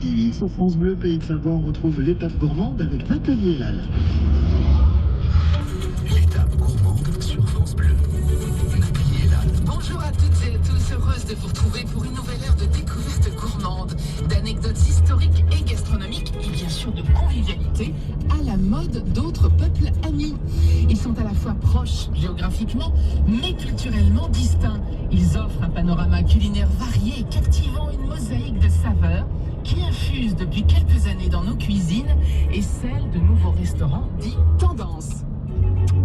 TV. Sur France Bleu, Pays de Savoie, on retrouve l'étape gourmande avec Nathalie Elal. L'étape gourmande sur France Bleu. Nathalie Elal. Bonjour à toutes et à tous, heureuse de vous retrouver pour une nouvelle heure de découverte gourmande, d'anecdotes historiques et gastronomiques et bien sûr de convivialité à la mode d'autres peuples amis. Ils sont à la fois proches géographiquement mais culturellement distincts. Ils offrent un panorama culinaire varié et captivant, une mosaïque de saveurs qui infuse depuis quelques années dans nos cuisines et celle de nouveaux restaurants dits tendances.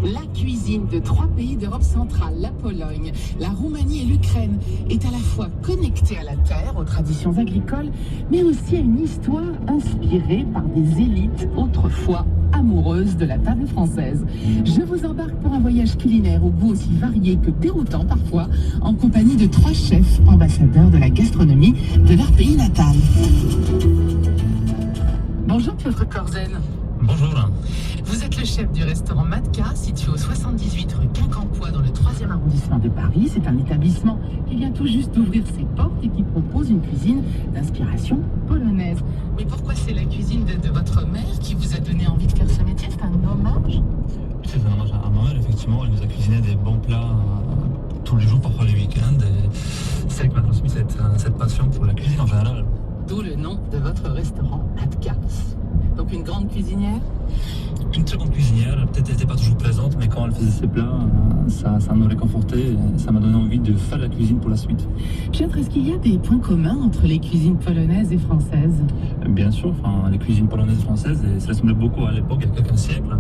La cuisine de 3 pays d'Europe centrale, la Pologne, la Roumanie et l'Ukraine, est à la fois connectée à la terre, aux traditions agricoles, mais aussi à une histoire inspirée par des élites autrefois amoureuses de la table française. Je vous embarque pour un voyage culinaire au goût aussi varié que déroutant parfois, en compagnie de 3 chefs ambassadeurs de la gastronomie de leur pays natal. Bonjour Piotr Korzen. Bonjour. Vous êtes le chef du restaurant Matka, situé au 78 rue Quincampoix dans le 3e arrondissement de Paris. C'est un établissement qui vient tout juste d'ouvrir ses portes et qui propose une cuisine d'inspiration polonaise. Mais pourquoi c'est la cuisine de votre mère qui vous a donné envie de faire ce métier? C'est un hommage? C'est un hommage à ma mère, effectivement. Elle nous a cuisiné des bons plats tous les jours, parfois les week-ends. Et c'est elle qui m'a transmis cette passion pour la cuisine en général. D'où le nom de votre restaurant Matka. Donc une grande cuisinière? Une très grande cuisinière, peut-être elle n'était pas toujours présente, mais quand elle faisait ses plats, ça nous réconfortait, ça m'a donné envie de faire la cuisine pour la suite. Piotr, est-ce qu'il y a des points communs entre les cuisines polonaises et françaises? Bien sûr, les cuisines polonaises et françaises, ça ressemblait beaucoup à l'époque, il y a quelques siècles.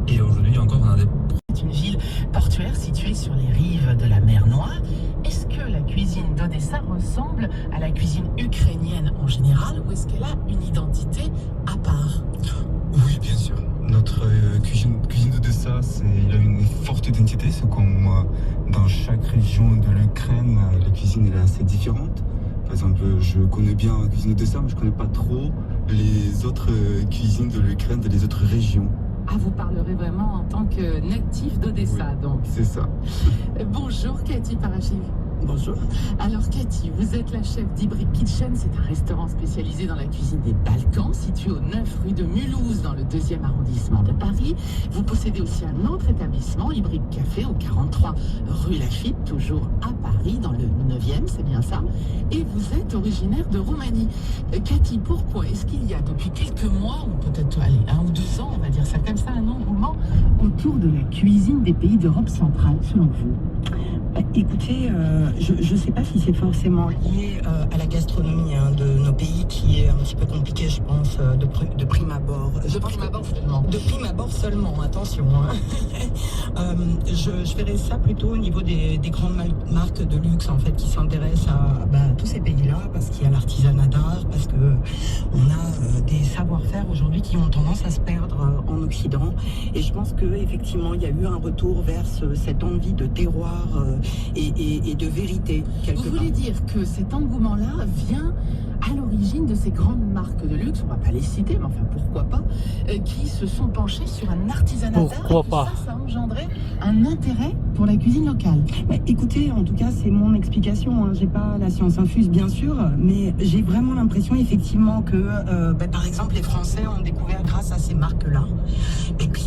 Et aujourd'hui encore, on a des... C'est une ville portuaire située sur les rives de la mer Noire. Est-ce que la cuisine d'Odessa ressemble à la cuisine ukrainienne en général, ou est-ce qu'elle a une identité à part? Oui, bien sûr. Notre cuisine d'Odessa, il a une forte identité. C'est comme dans chaque région de l'Ukraine, la cuisine est assez différente. Par exemple, je connais bien la cuisine d'Odessa, mais je ne connais pas trop les autres cuisines de l'Ukraine, des autres régions. Ah, vous parlerez vraiment en tant que natif d'Odessa, Oui, donc. c'est ça. Bonjour Cathy Parachiv. Bonjour. Alors Cathy, vous êtes la chef d'Hybrid Kitchen, c'est un restaurant spécialisé dans la cuisine des Balkans, situé au 9 rue de Mulhouse, dans le 2e arrondissement de Paris. Vous possédez aussi un autre établissement, Hybrid Café, au 43 rue Lafitte, toujours à Paris, dans le 9e, c'est bien ça. Et vous êtes originaire de Roumanie. Cathy, pourquoi est-ce qu'il y a depuis quelques mois, ou peut-être 1 ou 2 ans, on va dire ça comme ça, un engouement autour de la cuisine des pays d'Europe centrale, selon vous? Écoutez, je ne sais pas si c'est forcément lié à la gastronomie de nos pays, qui est un petit peu compliqué, je pense, de prime abord. De prime abord seulement. De prime abord seulement, attention. Je verrais ça plutôt au niveau des grandes marques de luxe, en fait, qui s'intéressent à tous ces pays-là, parce qu'il y a l'artisanat d'art, parce qu'on a des savoir-faire aujourd'hui qui ont tendance à se perdre en Occident. Et je pense qu'effectivement, il y a eu un retour vers cette envie de terroir et de vérité, quelque part. Vous voulez dire que cet engouement-là vient à l'origine de ces grandes marques de luxe, on ne va pas les citer, mais enfin pourquoi pas, qui se sont penchées sur un artisanat d'art. Pourquoi pas? Ça a engendré un intérêt pour la cuisine locale. Mais écoutez, en tout cas, c'est mon explication. J'ai pas la science infuse, bien sûr, mais j'ai vraiment l'impression, effectivement, que, par exemple, les Français ont découvert grâce à ces marques-là, et puis